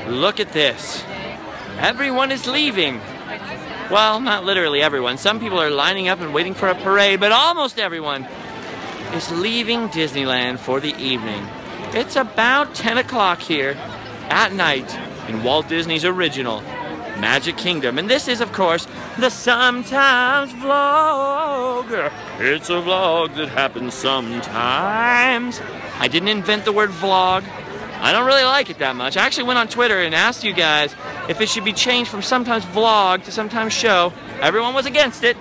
Look at this. Everyone is leaving. Well, not literally everyone. Some people are lining up and waiting for a parade, but almost everyone is leaving Disneyland for the evening. It's about 10 o'clock here at night in Walt Disney's original Magic Kingdom. And this is, of course, the Sometimes Vlog. It's a vlog that happens sometimes. I didn't invent the word vlog. I don't really like it that much. I actually went on Twitter and asked you guys if it should be changed from sometimes vlog to sometimes show. Everyone was against it,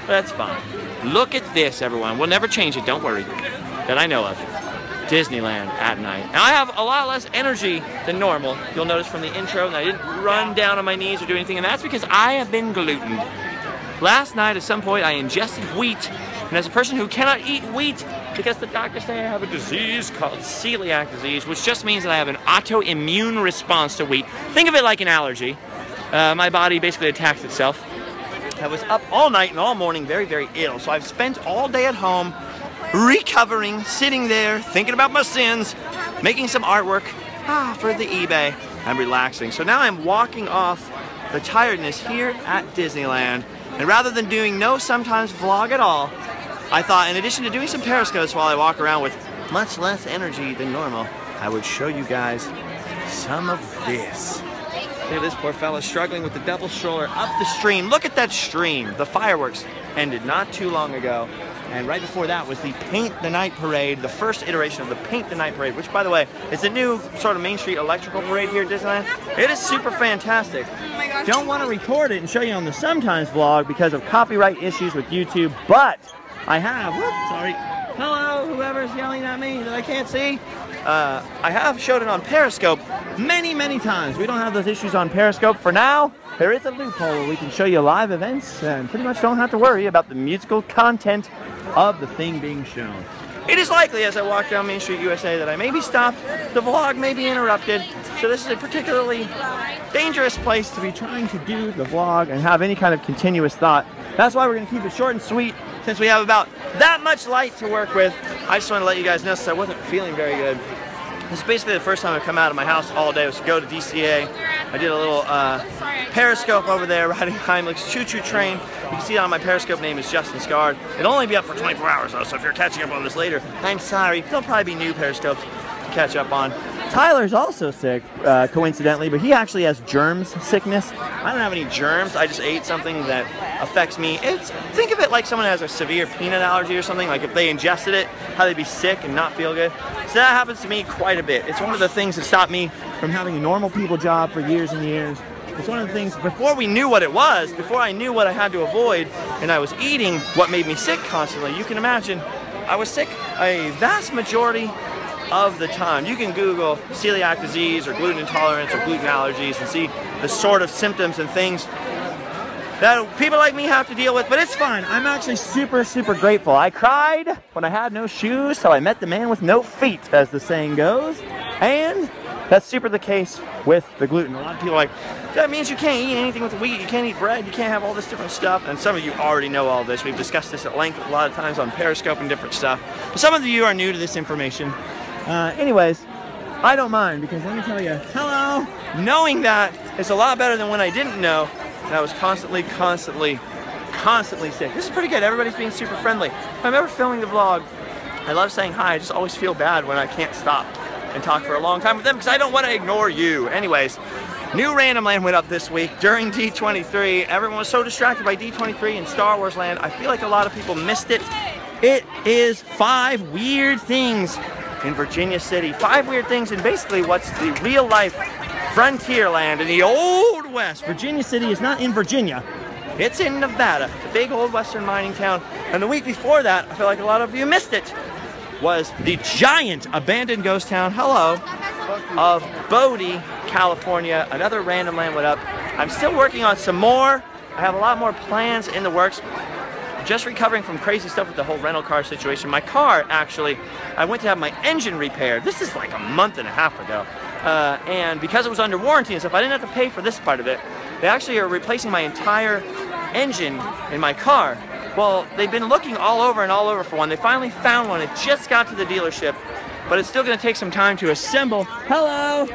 but that's fine. Look at this, everyone. We'll never change it, don't worry, that I know of. Disneyland at night. Now I have a lot less energy than normal. You'll notice from the intro that I didn't run down on my knees or do anything, and that's because I have been glutened. Last night at some point I ingested wheat, and as a person who cannot eat wheat because the doctors say I have a disease called celiac disease, which just means that I have an autoimmune response to wheat. Think of it like an allergy. My body basically attacks itself. I was up all night and all morning very, very ill, so I've spent all day at home recovering, sitting there, thinking about my sins, making some artwork for the eBay. I'm relaxing. So now I'm walking off the tiredness here at Disneyland, and rather than doing no sometimes vlog at all, I thought in addition to doing some periscopes while I walk around with much less energy than normal, I would show you guys some of this. Look at this poor fella struggling with the double stroller up the stream. Look at that stream. The fireworks ended not too long ago. And right before that was the Paint the Night Parade, the first iteration of the Paint the Night Parade, which, by the way, is a new sort of Main Street electrical parade here at Disneyland. It is super fantastic. Don't want to record it and show you on the Sometimes vlog because of copyright issues with YouTube, but I have, whoops, sorry, hello, whoever's yelling at me that I can't see. I have showed it on Periscope many, many times. We don't have those issues on Periscope for now. There is a loophole where we can show you live events and pretty much don't have to worry about the musical content of the thing being shown. It is likely as I walk down Main Street USA that I may be stopped, the vlog may be interrupted, so this is a particularly dangerous place to be trying to do the vlog and have any kind of continuous thought. That's why we're going to keep it short and sweet since we have about that much light to work with. I just want to let you guys know since I wasn't feeling very good. This is basically the first time I've come out of my house all day. Was to go to DCA. I did a little periscope over there riding Heimlich's choo-choo train. You can see it on my periscope name is Justin Scard. It'll only be up for 24 hours though, so if you're catching up on this later, I'm sorry. There'll probably be new periscopes to catch up on. Tyler's also sick, coincidentally, but he actually has germs sickness. I don't have any germs. I just ate something that affects me. Think of it like someone has a severe peanut allergy or something. Like if they ingested it, how they'd be sick and not feel good. So that happens to me quite a bit. It's one of the things that stopped me from having a normal people job for years and years. It's one of the things, before we knew what it was, before I knew what I had to avoid, and I was eating what made me sick constantly, you can imagine I was sick a vast majority of the time. You can Google celiac disease or gluten intolerance or gluten allergies and see the sort of symptoms and things that people like me have to deal with, but it's fine. I'm actually super, super grateful. I cried when I had no shoes, so I met the man with no feet, as the saying goes, and that's super the case with the gluten. A lot of people are like, that means you can't eat anything with wheat, you can't eat bread, you can't have all this different stuff, and some of you already know all this. We've discussed this at length a lot of times on Periscope and different stuff, but some of you are new to this information. Anyways, I don't mind, because let me tell you, hello, knowing that is a lot better than when I didn't know, and I was constantly sick. This is pretty good. Everybody's being super friendly. If I'm ever filming the vlog, I love saying hi. I just always feel bad when I can't stop and talk for a long time with them because I don't want to ignore you. Anyways, new Random Land went up this week during D23. Everyone was so distracted by D23 and Star Wars Land. I feel like a lot of people missed it. It is 5 weird things in Virginia City. 5 weird things in basically what's the real life frontier land in the Old West. Virginia City is not in Virginia. It's in Nevada. It's a big old western mining town. And the week before that, I feel like a lot of you missed it, was the giant abandoned ghost town, hello, of Bodie, California. Another Random Land went up. I'm still working on some more. I have a lot more plans in the works. Just recovering from crazy stuff with the whole rental car situation. My car, actually, I went to have my engine repaired. This is like a month and a half ago. And because it was under warranty and stuff, I didn't have to pay for this part of it. They actually are replacing my entire engine in my car. Well, they've been looking all over for one. They finally found one. It just got to the dealership, but it's still going to take some time to assemble. Hello!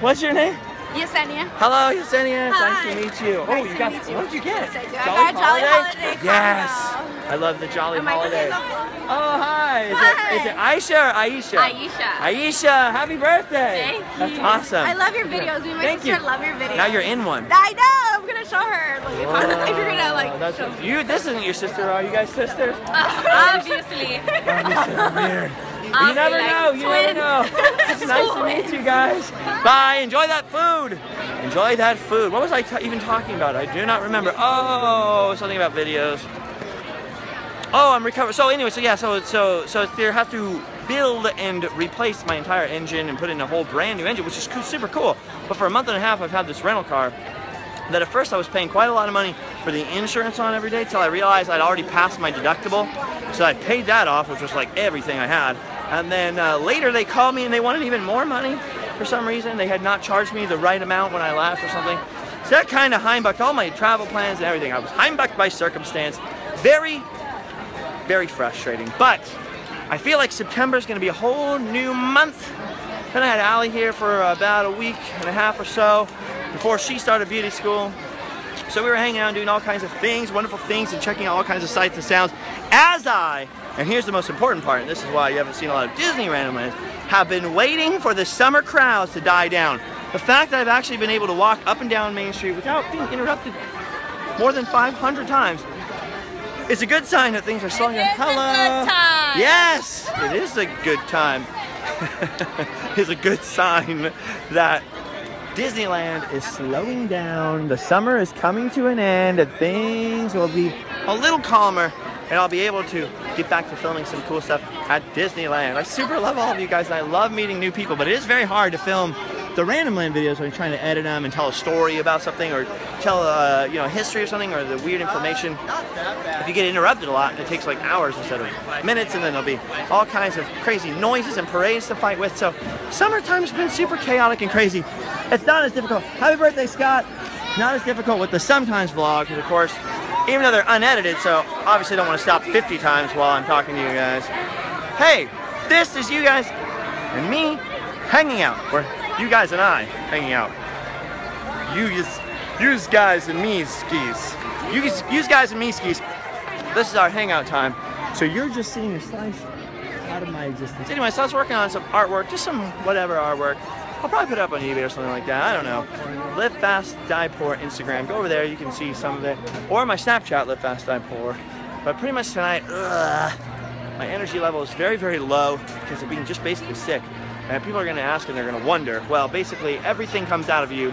What's your name? Yesenia. Hello, Yesenia. It's nice to meet you. Oh, you got, what did you get? I got a Jolly Holiday. Yes. I love the Jolly Holiday. Oh, hi. Is it Aisha or Aisha? Aisha. Aisha, happy birthday. Thank That's you. awesome. I love your videos. Me and my sister love your videos. Now you're in one. I know. I'm going to show her. Like, if you're going to, like, show me. This isn't your sister. Are you guys sisters? Obviously. Weird. You never know. You never know. It's nice to meet you guys. Bye. Enjoy that food. Enjoy that food. What was I even talking about? I do not remember. Oh, something about videos. Oh, I'm recovering. So anyway, so yeah, so they have to build and replace my entire engine and put in a whole brand new engine, which is super cool. But for a month and a half, I've had this rental car that at first I was paying quite a lot of money for the insurance on every day till I realized I'd already passed my deductible. So I paid that off, which was like everything I had. And then later they called me and they wanted even more money for some reason. They had not charged me the right amount when I left or something. So that kind of heimbucked all my travel plans and everything. I was heimbucked by circumstance. Very, very frustrating. But I feel like September is going to be a whole new month. Then I had Allie here for about a week and a half or so before she started beauty school. So we were hanging out doing all kinds of things, wonderful things, and checking out all kinds of sights and sounds as and here's the most important part, and this is why you haven't seen a lot of Disney Randomlands, have been waiting for the summer crowds to die down. The fact that I've actually been able to walk up and down Main Street without being interrupted more than 500 times is a good sign that things are slowing down. Hello. Yes, it is a good time. It's a good sign that Disneyland is slowing down. The summer is coming to an end and things will be a little calmer and I'll be able to get back to filming some cool stuff at Disneyland. I super love all of you guys and I love meeting new people, but it is very hard to film the Randomland videos when you're trying to edit them and tell a story about something or tell you know, history or something or the weird information. If you get interrupted a lot, it takes like hours instead of minutes, and then there'll be all kinds of crazy noises and parades to fight with. So summertime's been super chaotic and crazy. It's not as difficult. Happy birthday, Scott. Not as difficult with the sometimes vlog, because of course, even though they're unedited, so obviously don't want to stop 50 times while I'm talking to you guys. Hey, this is you guys and me hanging out. Or you guys and I hanging out. Yous guys and me skis. Yous guys and me skis. This is our hangout time. So you're just seeing a slice out of my existence. Anyway, so I was working on some artwork, just some whatever artwork. I'll probably put it up on eBay or something like that. I don't know. Live Fast, Die Poor Instagram. Go over there. You can see some of it. Or my Snapchat, Live Fast, Die Poor. But pretty much tonight, my energy level is very, very low because of being just basically sick. And people are going to ask and they're going to wonder. Well, basically, everything comes out of you.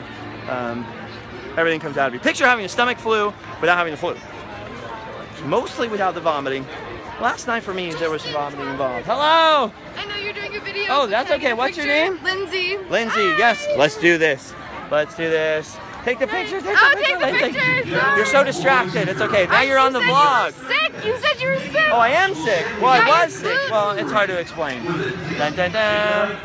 Everything comes out of you. Picture having a stomach flu without having the flu. Mostly without the vomiting. Last night for me, there was some vomiting involved. Hello! I know you're doing a video. Oh, that's okay. What's your name? Lindsay. Lindsay, yes. Let's do this. Let's do this. Take the picture. Take the picture, Lindsay. You're so distracted. It's okay. Now you're on the vlog. You said you were sick. Oh, I am sick. Well, I was sick. Well, it's hard to explain. Dun, dun, dun.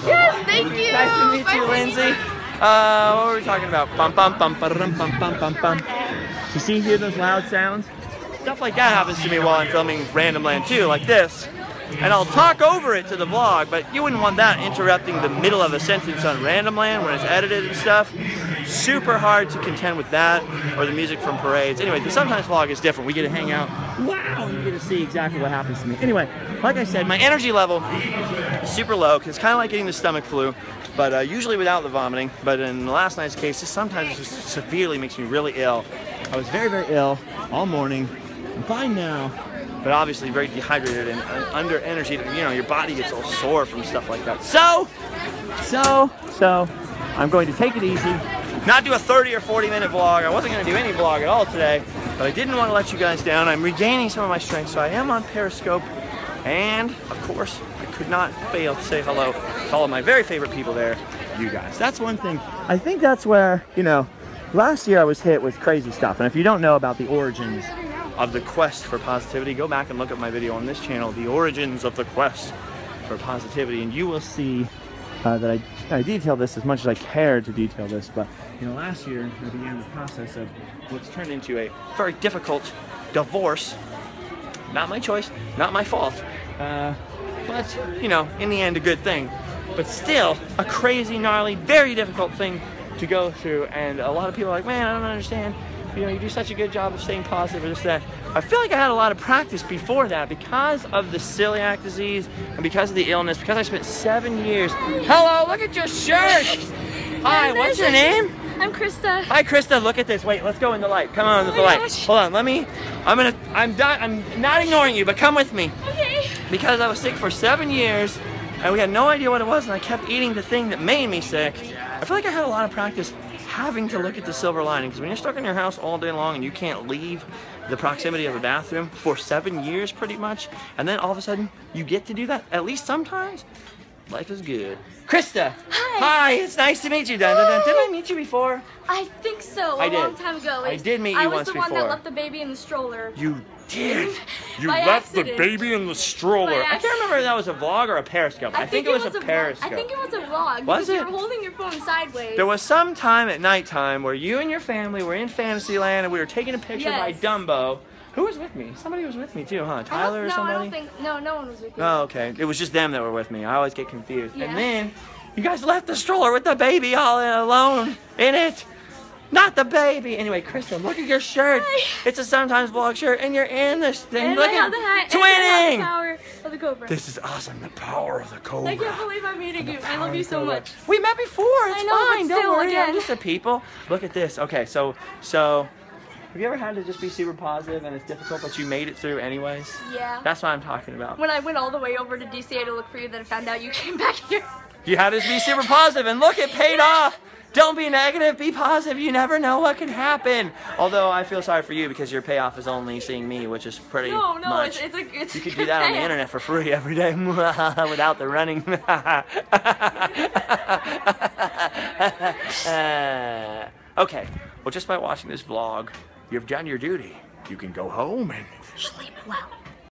Yes, thank you. Nice to meet you, Lindsay. What were we talking about? Bum, bum, bum, ba-dum, bum, bum, bum, bum. You see, hear those loud sounds? Stuff like that happens to me while I'm filming Randomland too, like this. And I'll talk over it to the vlog, but you wouldn't want that interrupting the middle of a sentence on Randomland when it's edited and stuff. Super hard to contend with that, or the music from parades. Anyway, the sometimes vlog is different. We get to hang out, wow, and you get to see exactly what happens to me. Anyway, like I said, my energy level is super low, because it's kind of like getting the stomach flu, but usually without the vomiting. But in last night's case, sometimes it just severely makes me really ill. I was very, very ill all morning. I'm fine now, but obviously very dehydrated and under energy. You know, your body gets all sore from stuff like that. So I'm going to take it easy, not do a 30 or 40 minute vlog. I wasn't going to do any vlog at all today, but I didn't want to let you guys down. I'm regaining some of my strength, so I am on Periscope, and of course, I could not fail to say hello to all of my very favorite people there, you guys. That's one thing. I think that's where, you know, last year I was hit with crazy stuff, and if you don't know about the origins of the quest for positivity, go back and look at my video on this channel, The Origins of the Quest for Positivity, and you will see that I detail this as much as I cared to detail this. But you know, last year I began the process of what's turned into a very difficult divorce. Not my choice, not my fault, but you know, in the end a good thing. but still a crazy, gnarly, very difficult thing to go through. And a lot of people are like, man, I don't understand. You know, you do such a good job of staying positive or this, that. I feel like I had a lot of practice before that because of the celiac disease and because of the illness, because I spent 7 years. Hello, look at your shirt. Hi, what's your name? I'm Krista. Hi, Krista. Look at this. Wait, let's go in the light. Come on with the light. Hold on. I'm not ignoring you, but come with me. Okay. Because I was sick for 7 years, and we had no idea what it was, and I kept eating the thing that made me sick. I feel like I had a lot of practice having to look at the silver lining, because when you're stuck in your house all day long and you can't leave the proximity of a bathroom for 7 years pretty much, and then all of a sudden you get to do that, at least sometimes, life is good. Krista! Hi! Hi, it's nice to meet you. Did I meet you before? I think so, a long time ago. I did meet you once before. I was the one that left the baby in the stroller. You did? You By left accident. the baby in the stroller. I can't remember if that was a vlog or a Periscope. I think it was a Periscope. I think it was a vlog. Was because it? You were holding your phone sideways. There was some time at nighttime where you and your family were in Fantasyland and we were taking a picture by Dumbo. Who was with me? Somebody was with me too, huh? Tyler or somebody? No, I don't think. No one was with you. Oh, okay. It was just them that were with me. I always get confused. Yeah. And then you guys left the stroller with the baby all alone in it. Not the baby. Anyway, Krista, look at your shirt. It's a Sometimes Vlog shirt, and you're in this thing. And look I have the hat. twinning. And I have the power of the Cobra. This is awesome. The power of the Cobra. I can't believe I'm meeting you. I love you so much. We met before. It's I know, fine. but Don't still, worry. again. I'm just a people. Look at this. Okay, so have you ever had to just be super positive and it's difficult, but you made it through anyways? Yeah. That's what I'm talking about. When I went all the way over to DCA to look for you, then I found out you came back here. You had to be super positive, and look, it paid off. Don't be negative, be positive. You never know what can happen. Although I feel sorry for you because your payoff is only seeing me, which is pretty much. It's you could do that on the internet for free every day without the running. Okay, well, just by watching this vlog, you've done your duty. You can go home and sleep well.